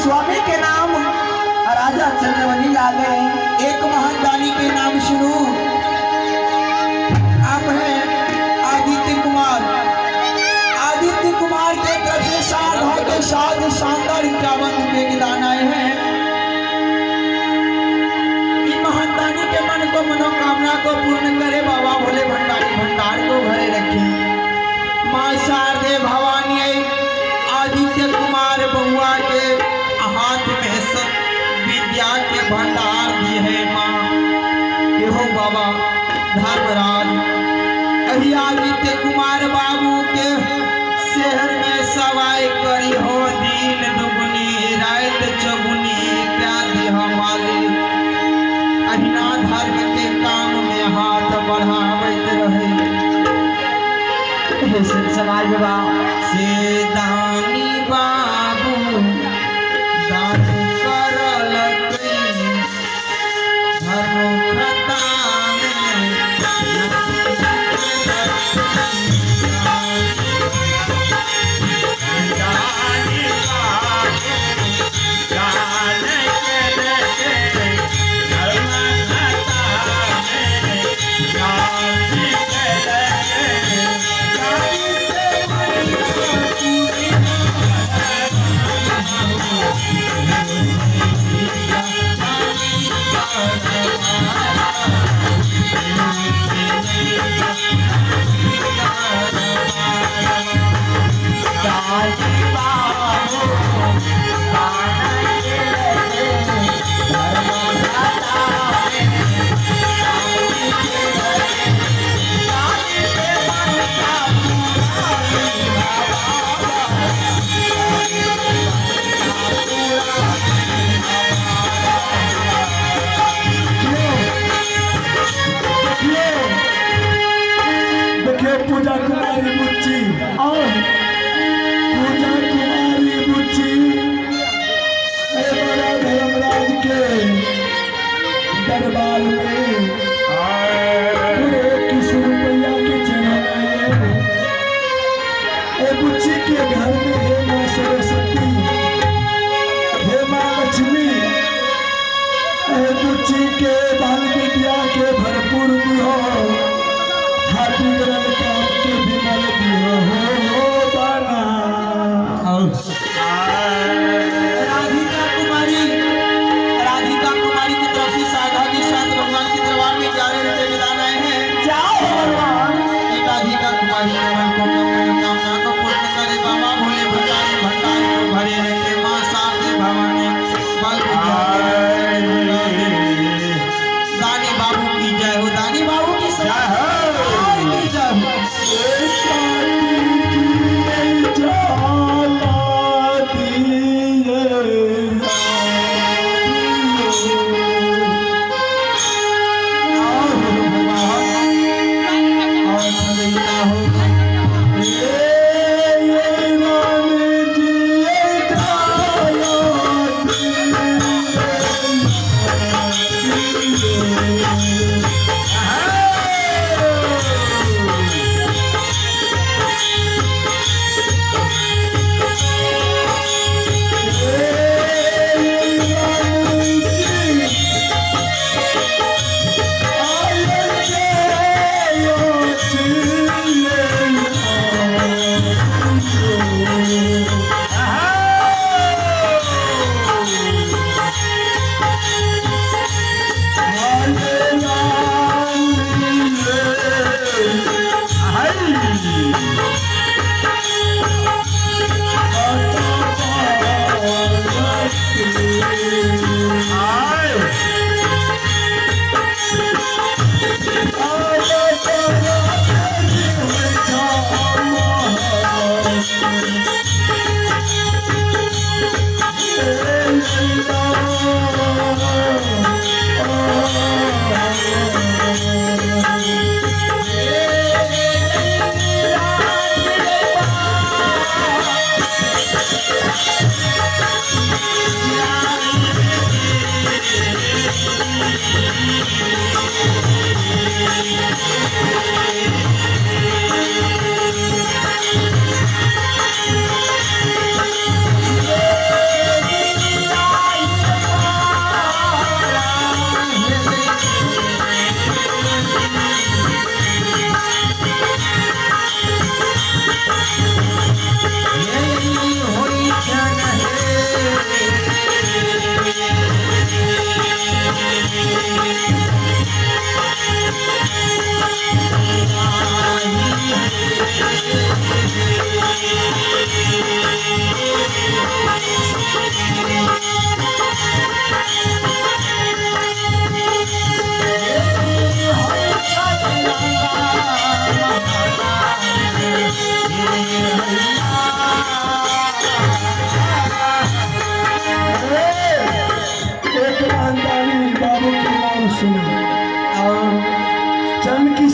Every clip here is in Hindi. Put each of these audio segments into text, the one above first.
स्वामी के नाम राजा चंद्रवली लाल है। एक महान दानी के नाम सुनो, आप हैं आदित्य कुमार। आदित्य कुमार के तरफ से 7 के साथ शानदार 51 रुपए की दान आए हैं। महान दानी के मन को मनोकामना को पूर्ण करे बाबा भोले भंडारी भंडार को भरे रखे। माँ शारदे भवानी आदित्य कुमार बउआ के हाथ में सब विद्या के भंडार दिए है। माँ ये हो बाबा धर्मराज अभी आदित्य कुमार बाबू के शहर में सवाई करी हो दिन दुगुनी रात चौगुनी क्या दी हमारे अहिना धर्म के काम में हाथ बढ़ावत रहे। समाज से दानी बाबू दान करल धर्म खता में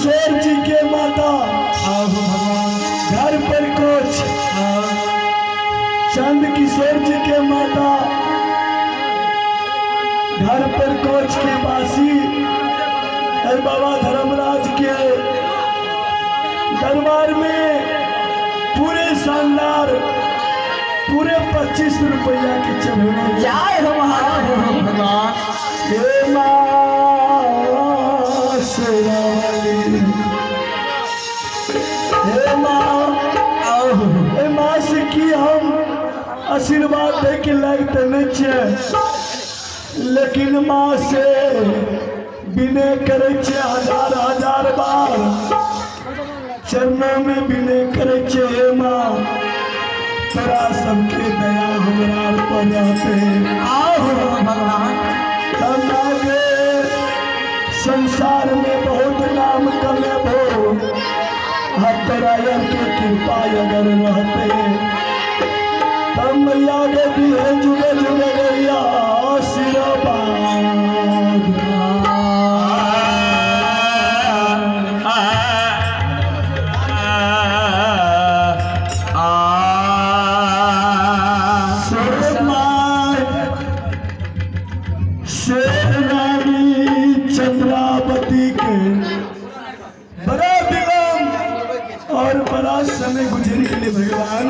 किशोर जी के माता घर पर कोच चंद किशोर जी के माता घर पर कोच के वासी और बाबा धर्मराज के दरबार में पूरे शानदार पूरे 25 रुपया के चढ़ाना जय हो भगवान। हे माँ शेरावाली, हे माँ से की हम आशीर्वाद दे के लायक तो नहीं छे, लेकिन माँ से विनय करे छे हजार हजार बार चरणों में विनय करे छे। हे माँ तोरा सबके दया हमरा पर रहते आओ भगवान। तब आगे संसार में बहुत नाम कमेबो, तोरा के कृपा अगर रहते तब मैया के दिए जुगे जुगे गैया आशीर्वाद। चंद्रावती के बड़ा विलम्ब और बड़ा समय गुजर के लिए भगवान,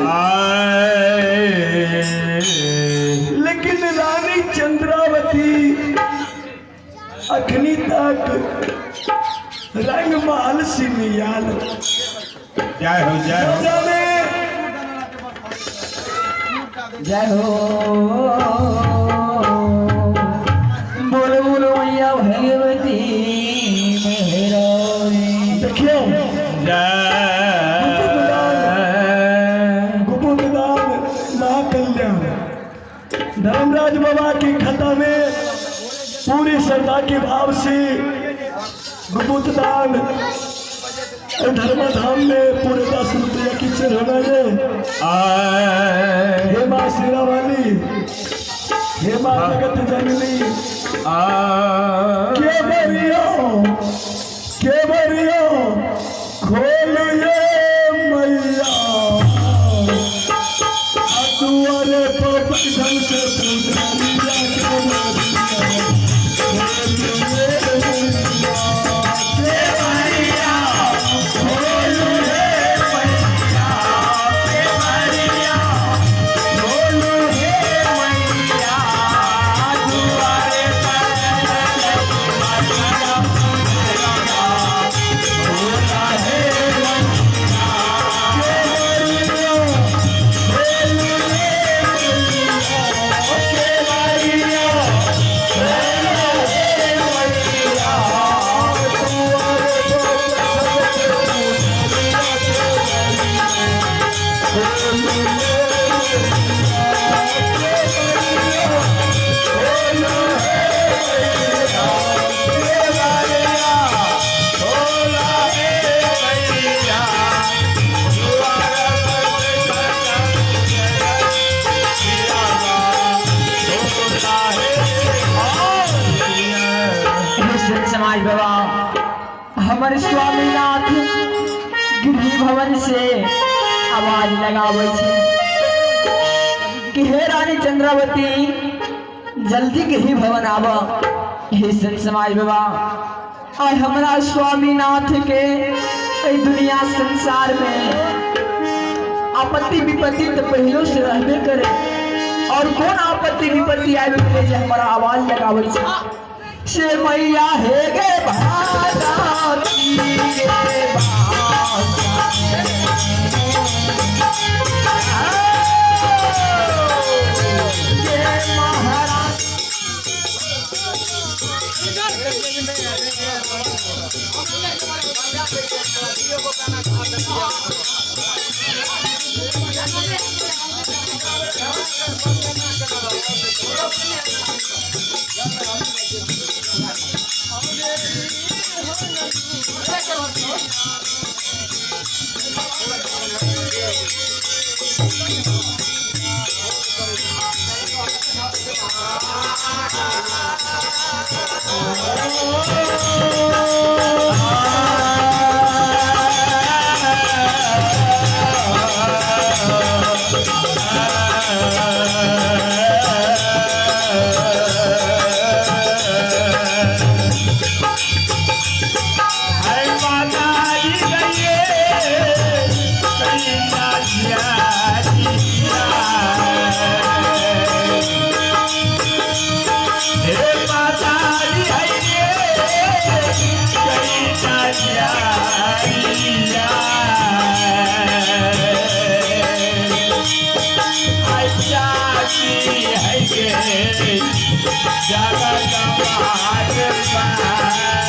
लेकिन रानी चंद्रावती अखनी तक रंग महल सिमियाल जय हो जय हो जय हो बोलो बोलो मैया भगवती मेहरानी। देखियो गुपुतदान महाकल्याण धर्मराज बाबा की खता में पूरी श्रद्धा के भाव से गुपुतदान धर्मधाम में पूरे 10 रुपया की चढ़ाना है। हे माँ शेरावाली, हे माँ जगत जननी, के बरियो खोलिए मैया दुआरे पर ढंग से समाज बाबा हमारे स्वामीनाथ गृह भवन से आवाज लगावे छे कि हे रानी चंद्रावती जल्दी गृह भवन आवा। हे संत समाज बाबा आज हमारा स्वामीनाथ के दुनिया संसार में आपत्ति विपत्ति तो पहले से रहबे करे, और कौन आपत्ति विपत्ति आवे के जे हमारा आवाज लगावे छे से मैया हे गे भारती गे महाराज। के जगत बात पार